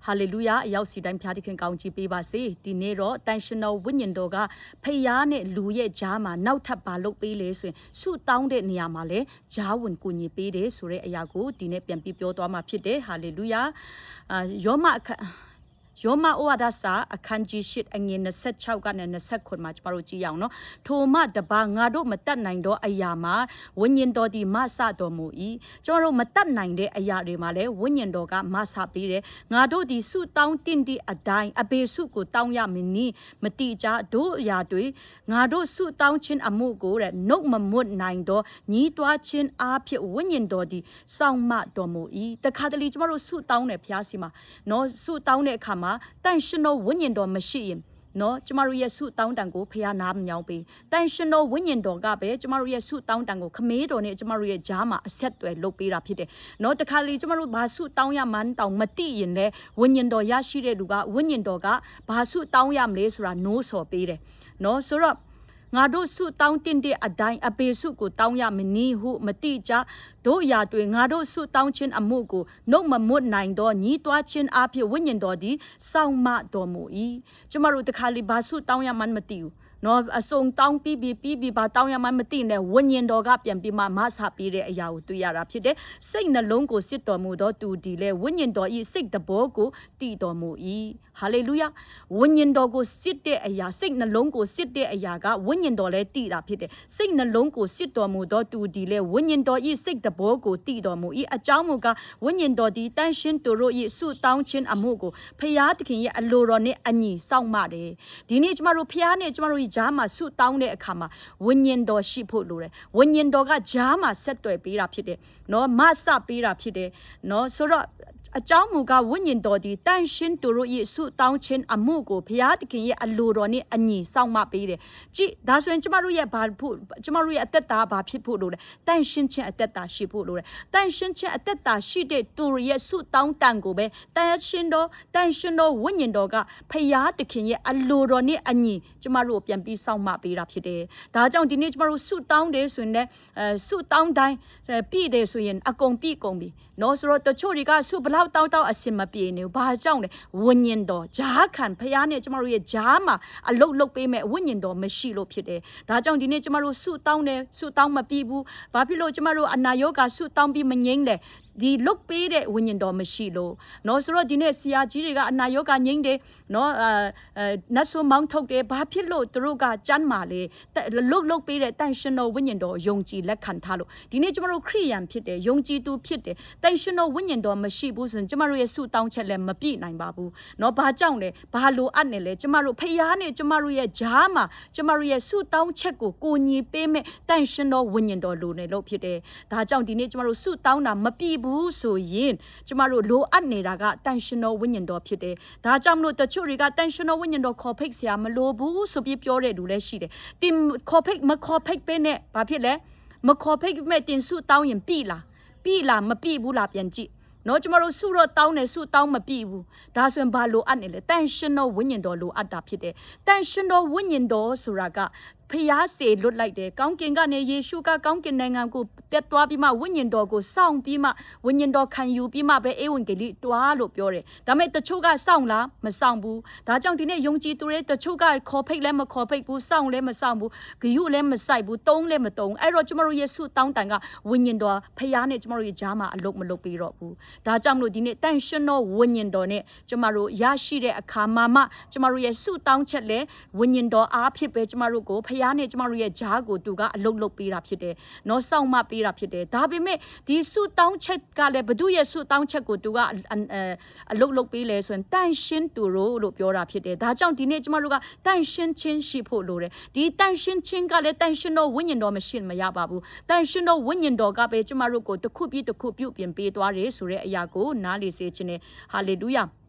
ဟာလေလုယာအရောက်စီတိုင်းဖျားသခင်ကောင်းချီးပေးပါစေဒီနေ့တော့တန်ရှင်တော်ဝိညာဉ်တော်ကဖျားနဲ့လူရဲ့ဂျားမှာနောက်ထပ်ပါလုပ်ပေးလေဆိုရင်ဆုတောင်းတဲ့နေရာမှာလဲဂျားဝင်ကူညီပေးတယ်ဆိုတဲ့အရာကိုဒီနေ့ပြန်ပြီးပြောသွားမှာဖြစ်တယ်ဟာလေလုယာယောမဩဝါဒစာအခန်းကြီး၈အငယ်26ကနေ29မှာကျမတို့ကြည့်ရအောင်နော်ထိုမှတပါငါတို့မတတ်နိုင်တော့အရာမှာဝိညာဉ်တော်ဒီမဆတော်မူ၏ကျမတို့မတတ်နိုင်တဲ့အရာတွေမှာလည်းဝိညာဉ်တော်ကမဆပေးတယ်ငါတို့ဒီဆုတောင်းတင်သည့်အတိုင်းအဘေစုကိုတောင်းရမည်နီမတိကြတို့အရာတွေငါတို့ဆုတောင်းခြင်းအမှုကိုတဲ့နှုတ်မမွတ်နိုင်တော့ညီးတွားခြင်းအားဖြင့်ဝိညာဉ်တော်ဒီစောင့်မတော်မူ၏တခါတလေကျမတို့ဆုတောင်းတယ်ဘုရားစီမှာနော်ဆုတောင်းတဲ့အခါမှာတန်ရှင်တော်ဝိညာဉ်တော်မရှိရင်နော်ကျမတို့ရဲ့ဆုတောင်းတန်ကိုဖျားနာမမြောင်းပေးတန်ရှင်တော်ဝိညာဉ်တော်ကပဲကျမတို့ရဲ့ဆုတောင်းတန်ကိုခမေးတော်နဲ့ကျမတို့ရဲ့ဂျားမှာအဆက်အသွယ်လုပ်ပေးတာဖြစ်တယ်နော်တခါလေကျမတို့ဘာဆုတောင်းရမှန်းတောင်မသိရင်လည်းဝိညာဉ်တော်ရရှိတဲ့လူကဝိညာဉ်တော်ကဘာဆုတောင်းရမလဲဆိုတာနိုးဆော်ပေးတယ်နော်ဆိုတော့ငါတို့ဆုတောင်းတင်တဲ့အတိုင်းအပေစုကိုတောင်းရမနည်းဟုမတိကြတို့အရာတွေငါတို့ဆုတောင်းခြင်းအမှုကိုနှုတ်မမွတ်နိုင်တော့ညီးတွားခြင်းအဖြစ်ဝိညာဉ်တော်သည်စောင့်မတော်မူ၏ကျမတို့တခါလေဘာဆုတောင်းရမှန်းမသိဘူးနော်အစုံတောင်းပြီးဘာတောင်းရမှမသိနဲ့ဝိညာဉ်တော်ကပြန်ပြီးမှမဆပေးတဲ့အရာကိုတွေ့ရတာဖြစ်တယ်စိတ်နှလုံးကိုစစ်တော်မူသောသူဒီလေဝိညာဉ်တော်ဤစိတ်တဘောကိုတည်တော်မူ၏ဟာလေလုယာဝိညာဉ်တော်ကိုစစ်တဲ့အရာစိတ်နှလုံးကိုစစ်တဲ့အရာကဝိညာဉ်တော်လည်းတည်တာဖြစ်တယ်စိတ်နှလုံးကိုစစ်တော်မူသောသူဒီလေဝိညာဉ်တော်ဤစိတ်တဘောကိုတည်တော်မူ၏အကြောင်းမူကားဝိညာဉ်တော်ဒီတန်ရှင်းသူတို့ဤဆုတောင်းခြင်းအမှုကိုဖျားသခင်ရဲ့အလိုတော်နဲ့အညီစောင့်မတယ်ဒီနေ့ကျမတို့ဖျားနဲ့ကျမတို့ဂျားမှာဆုတောင်းတဲ့အခါမှာဝိညာဉ်တော်ရှိဖို့လိုတယ်ဝိညာဉ်တော်ကဂျားမှာဆက်သွယ်ပေးတာဖြစ်တယ်နော်မဆပေးတာဖြစ်တယ်နော်ဆိုတော့အကြောင်းမူကားဝိညာဉ်တော်ဒီတန်ရှင်းသူတို့ရဲ့ဆုတောင်းခြင်းအမှုကိုဘုရားသခင်ရဲ့အလိုတော်နဲ့အညီစောင့်မပေးတယ်ကြည့်ဒါဆိုရင်ကျမတို့ရဲ့ဘာဖို့ကျမတို့ရဲ့အသက်တာဘာဖြစ်ဖို့လိုလဲတန်ရှင်းခြင်းအသက်တာရှိဖို့လိုတယ်တန်ရှင်းခြင်းအသက်တာရှိတဲ့သူရဲ့ဆုတောင်းတန်ကိုပဲတန်ရှင်းတော်ဝိညာဉ်တော်ကဘုရားသခင်ရဲ့အလိုတော်နဲ့အညီကျမတို့ပြန်ပြီးစောင့်မပေးတာဖြစ်တယ်ဒါကြောင့်ဒီနေ့ကျမတို့ဆုတောင်းတယ်ဆိုရင်လည်းဆုတောင်းတိုင်းပြည့်တယ်ဆိုရင်အကုန်ပြည့်ကုန်ပြီနော်ဆိုတော့တချို့တွေကဆုဘလောက်တောင်းအစင်မပြေနေဘူးဘာကြောင့်လဲဝိညာဉ်တော်ဂျားခံဖျားနဲ့ကျမတို့ရဲ့ဂျားမှာအလုတ်လုတ်ပေးမဲ့ဝိညာဉ်တော်မရှိလို့ဖြစ်တယ်ဒါကြောင့်ဒီနေ့ကျမတို့ဆုတောင်းတယ်ဆုတောင်းမပြီးဘူးဘာဖြစ်လို့ကျမတို့အနာရောဂါဆုတောင်းပြီးမငြိမ့်လဲဒီလုတ်ပေးတဲ့ဝိညာဉ်တော်မရှိလို့နော်ဆိုတော့ဒီနေ့ဆရာကြီးတွေကအနာရောဂါငြိမ့်တယ်နော်နတ်ဆိုမောင်းထုတ်တယ်ဘာဖြစ်လို့သူတို့ကကြမ်းမာလေလုတ်ပေးတဲ့တန်ရှင်တော်ဝိညာဉ်တော်ယုံကြည်လက်ခံထားလို့ဒီနေ့ကျမတို့ခရိယန်ဖြစ်တယ်ယုံကြည်သူဖြစ်တယ်တန်ရှင်တော်ဝိညာဉ်တော်မရှိဘူးဆိုရင်ကျမတို့ရဲ့ဆုတောင်းချက်လည်းမပြည့်နိုင်ပါဘူးနော်ဘာကြောင့်လဲဘာလိုအပ်နေလဲကျမတို့ဖျားနဲ့ကျမတို့ရဲ့ဂျားမှာကျမတို့ရဲ့ဆုတောင်းချက်ကိုကိုညီပေးမဲ့တန်ရှင်တော်ဝိညာဉ်တော်လိုနေလို့ဖြစ်တယ်ဒါကြောင့်ဒီနေ့ကျမတို့ဆုတောင်းတာမပြည့်ဘူးဆိုရင်ကျမတို့လိုအပ်နေတာကတန်ရှင်တော်ဝိညာဉ်တော်ဖြစ်တယ်ဒါကြောင့်မလို့တချို့တွေကတန်ရှင်တော်ဝိညာဉ်တော်ခေါ်ဖိတ်ဆရာမလိုဘူးဆိုပြီးပြောတဲ့လူလည်းရှိတယ်တင်ခေါ်ဖိတ်မခေါ်ဖိတ်ပဲနဲ့ဘာဖြစ်လဲမခေါ်ဖိတ်မဲ့တင်ဆုတောင်းရင်ပြီလားမပြီဘူးလားပြန်ကြည့်နော်ကျမတို့ဆုတော့တောင်းတယ်ဆုတောင်းမပြည့်ဘူးဒါဆိုရင်ဘာလိုအပ်နေလဲတန်ရှင်တော်ဝိညာဉ်တော်လိုအပ်တာဖြစ်တယ်တန်ရှင်တော်ဝိညာဉ်တော်ဆိုတာကဖျားစေလွတ်လိုက်တယ်ကောင်းကင်ကနေယေရှုကကောင်းကင်နိုင်ငံကိုတက်သွားပြီးမှဝိညာဉ်တော်ကိုစောင့်ပြီးမှဝိညာဉ်တော်ခံယူပြီးမှပဲဧဝံဂေလိတွားလို့ပြောတယ်ဒါပေမဲ့တချို့ကစောင့်လားမစောင့်ဘူးဒါကြောင့်ဒီနေ့ယုံကြည်သူတွေတချို့ကခေါ်ဖိတ်လည်းမခေါ်ဖိတ်ဘူးစောင့်လည်းမစောင့်ဘူးဂယုလည်းမဆိုင်ဘူးတုံးလည်းမတုံးအဲ့တော့ကျမတို့ယေရှုတောင်းတန်ကဝိညာဉ်တော်ဖျားနဲ့ကျမတို့ရဲ့ဂျားမှာအလုပ်မလုပ်ပြီးတော့ဘူးဒါကြောင့်မလို့ဒီနေ့တန်ရှင်တော်ဝိညာဉ်တော်နဲ့ကျမတို့ရရှိတဲ့အခါမှာကျမတို့ရဲ့ဆုတောင်းချက်လည်းဝိညာဉ်တော်အားဖြစ်ပဲကျမတို့ကိုဖျားနဲ့ကျမတို့ရဲ့ဂျားကိုသူကအလုတ်လုတ်ပေးတာဖြစ်တယ်။နော်စောင့်မပေးတာဖြစ်တယ်။ဒါပေမဲ့ဒီဆုတောင်းချက်ကလည်းဘု து ရဲ့ဆုတောင်းချက်ကိုသူကအလုတ်လုတ်ပေးလဲဆိုရင်တန်ရှင်းသူတို့လို့ပြောတာဖြစ်တယ်။ဒါကြောင့်ဒီနေ့ကျမတို့ကတန်ရှင်းချင်းရှိဖို့လိုတယ်။ဒီတန်ရှင်းချင်းကလည်းတန်ရှင်းတော်ဝိညာဉ်တော်မရှိမရပါဘူး။တန်ရှင်းတော်ဝိညာဉ်တော်ကပဲကျမတို့ကိုတစ်ခုပြီးတစ်ခုပြုပြင်ပေးသွားတယ်ဆိုတဲ့အရာကိုနားလေစေခြင်းနဲ့ဟာလေလုယာ။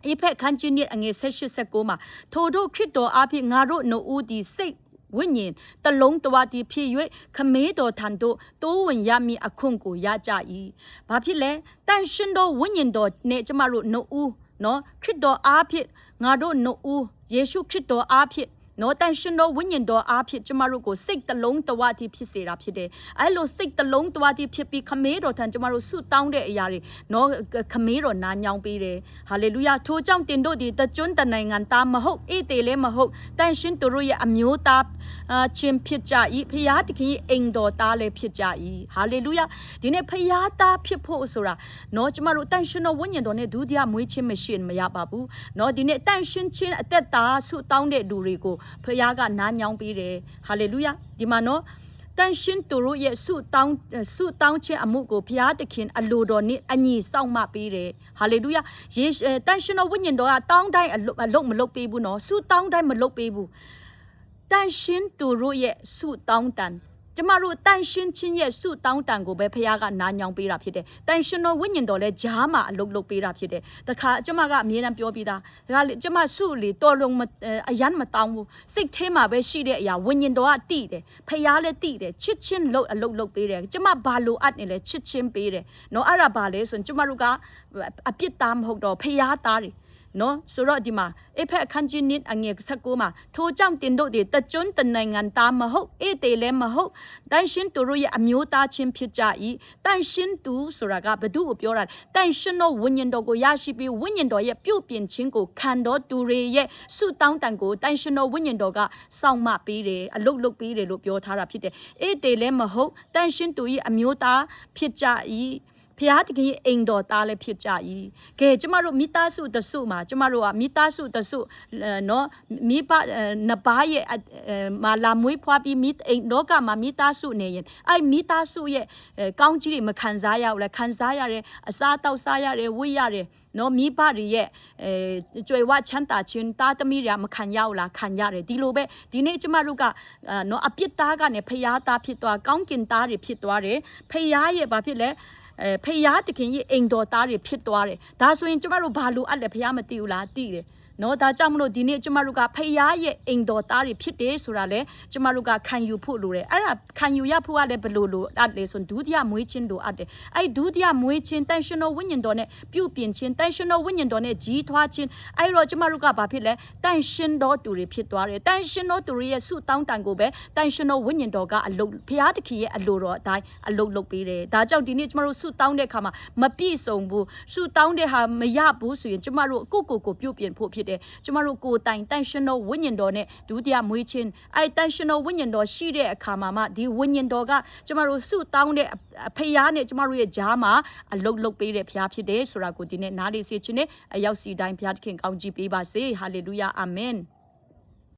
ဧဖက်ခန်းကြီးနဲ့အငယ်16မှာထိုတို့ခရစ်တော်အဖြစ်ငါတို့နှုတ်ဦးဒီစိတ်ဝိညာဉ်တလုံးတဝါတီဖြစ်၍ခမေးတော်ထံသို့တိုးဝင်ရမည်အခွင့်ကိုရကြ၏ဘာဖြစ်လဲတန်ရှင်တော်ဝိညာဉ်တော်နဲ့ကျမတို့နှုတ်ဦးနော်ခရစ်တော်အားဖြင့်ငါတို့နှုတ်ဦးယေရှုခရစ်တော်အားဖြင့် နော်တန်ရှင်တော်ဝိညာဉ်တော်အားဖြင့်ကျမတို့ကိုစိတ်တလုံးတဝတိဖြစ်စေတာဖြစ်တယ်အဲ့လိုစိတ်တလုံးတဝတိဖြစ်ပြီးခမေးတော်ထံကျမတို့ဆုတောင်းတဲ့အရာတွေနော်ခမေးတော်နာညောင်းပေးတယ်ဟာလေလုယာထိုကြောင့်တင်တို့ဒီတကျွန်းတနိုင်ငံသားမဟုတ်အေးတေလည်းမဟုတ်တန်ရှင်တို့ရဲ့အမျိုးသားချင်းဖြစ်ကြ၏ဖျားတခင်အိမ်တော်သားလည်းဖြစ်ကြ၏ဟာလေလုယာဒီနေ့ဖျားသားဖြစ်ဖို့ဆိုတာနော်ကျမတို့တန်ရှင်တော်ဝိညာဉ်တော်နဲ့ဒုတိယမွေးခြင်းမရှိမရပါဘူးနော်ဒီနေ့တန်ရှင်ချင်းအသက်တာဆုတောင်းတဲ့လူတွေကိုဖျားကနားညောင်းပေးတယ်ဟာလေလုယာဒီမှာနော်တန်ရှင်သူတို့ရဲ့ဆုတောင်းခြင်းအမှုကိုဘုရားသခင်အလိုတော်နဲ့အညီစောင့်မပေးတယ်ဟာလေလုယာတန်ရှင်တော်ဝိညာဉ်တော်ကတောင်းတိုင်းအလုပ်မလုပ်ပေးဘူးနော်ဆုတောင်းတိုင်းမလုပ်ပေးဘူးတန်ရှင်သူတို့ရဲ့ဆုတောင်းတန်ကျမတို့တန်ရှင်ချင်းရဲ့ဆုတောင်းတန်ကိုပဲဖခင်ကနာညောင်ပေးတာဖြစ်တယ်။တန်ရှင်တော်ဝိညာဉ်တော်လည်းဂျားမှာအလုပ်လုပ်ပေးတာဖြစ်တယ်။တခါကျမကအမြဲတမ်းပြောပြီးသား။ဒါကလေကျမဆုလေတော်လုံးအရန်မတောင်းဘူး။စိတ်ထဲမှာပဲရှိတဲ့အရာဝိညာဉ်တော်ကတည်တယ်။ဖခင်လည်းတည်တယ်။ချစ်ချင်းအလုပ်လုပ်ပေးတယ်။ကျမဘာလို့အပ်နေလဲချစ်ချင်းပေးတယ်။နော်အဲ့ဒါဘာလဲဆိုရင်ကျမတို့ကအပြစ်သားမဟုတ်တော့ဖခင်သားတယ်နော်ဆိုတော့ဒီမှာအဖက်အခန်းကြီးနစ်အငယ်19မှာထိုကြောင့်တင်တို့ဒီတကျွန်းတနိုင်ငံသားမဟုတ်အေးတေလည်းမဟုတ်တန်ရှင်သူတို့ရဲ့အမျိုးသားချင်းဖြစ်ကြ၏တန်ရှင်သူဆိုတာကဘသူကိုပြောတာတန်ရှင်တော်ဝိညာဉ်တော်ကိုရရှိပြီးဝိညာဉ်တော်ရဲ့ပြုပြင်ခြင်းကိုခံတော်သူတွေရဲ့ဆုတောင်းတန်ကိုတန်ရှင်တော်ဝိညာဉ်တော်ကစောင့်မပေးတယ်အလုတ်လုတ်ပေးတယ်လို့ပြောထားတာဖြစ်တယ်အေးတေလည်းမဟုတ်တန်ရှင်သူရဲ့အမျိုးသားဖြစ်ကြ၏ဖျားတခင်အိမ်တော်သားလည်းဖြစ်ကြ၏ကဲကျမတို့မိသားစုတစုမှာကျမတို့ကမိသားစုတစုနော်မိဘနှစ်ပါးရဲ့မာလာမွေးဖွားပြီးအိမ်လောကမှာမိသားစုနေရင်အဲ့မိသားစုရဲ့ကောင်းကြီးတွေမခံစားရဘူးလားခံစားရတယ်အစားတောက်စားရတယ်ဝိရတယ်နော်မိဘတွေရဲ့ကြွယ်ဝချမ်းသာခြင်းတာသမီးတွေမခံရဘူးလားခံရတယ်ဒီလိုပဲဒီနေ့ကျမတို့ကနော်အပြစ်သားကနေဖျားသားဖြစ်သွားကောင်းကင်သားတွေဖြစ်သွားတယ်ဖျားရဲ့ဘာဖြစ်လဲဖျားတခင်ရဲ့အိမ်တော်သားတွေဖြစ်သွားတယ်ဒါဆိုရင်ကျမတို့ဘာလို့အပ်လဲဖျားမသိဘူးလားသိတယ်နော်ဒါကြောင့်မလို့ဒီနေ့ကျမတို့ကဖျားရဲ့အိမ်တော်သားတွေဖြစ်တယ်ဆိုတာလေကျမတို့ကခံယူဖို့လိုတယ်အဲ့ဒါခံယူရဖို့ကလည်းဘယ်လိုလိုအပ်လဲဆိုဒုတိယမွေးခြင်းလိုအပ်တယ်အဲ့ဒုတိယမွေးခြင်းတန်ရှင်တော်ဝိညာဉ်တော်နဲ့ပြုပြင်ခြင်းတန်ရှင်တော်ဝိညာဉ်တော်နဲ့ကြီးထွားခြင်းအဲ့တော့ကျမတို့ကဘာဖြစ်လဲတန်ရှင်တော်သူတွေဖြစ်သွားတယ်တန်ရှင်တော်သူတွေရဲ့ဆုတောင်းတန်ကိုပဲတန်ရှင်တော်ဝိညာဉ်တော်ကအလုဖျားတခင်ရဲ့အလိုတော်အတိုင်းအလုလုပ်ပေးတယ်ဒါကြောင့်ဒီနေ့ကျမတို့ဆုတောင်းတဲ့အခါမှာမပြည့်စုံဘူးဆုတောင်းတဲ့ဟာမရဘူးဆိုရင်ကျမတို့ကိုပြုပြင်ဖို့ဖြစ်ကျမတို့ကိုယ်တိုင်တန်ရှင်တော်ဝိညာဉ်တော်နဲ့ဒုတိယမွေးခြင်းအဲ့တန်ရှင်တော်ဝိညာဉ်တော်ရှိတဲ့အခါမှာမှဒီဝိညာဉ်တော်ကကျမတို့ဆုတောင်းတဲ့ဖျားနဲ့ကျမတို့ရဲ့ဂျားမှာအလုတ်လုတ်ပေးတဲ့ဖျားဖြစ်တယ်ဆိုတာကိုဒီနေ့နားလေးစေခြင်းနဲ့အရောက်စီတိုင်းဖျားသခင်ကောင်းကြီးပေးပါစေဟာလေလုယာအာမင်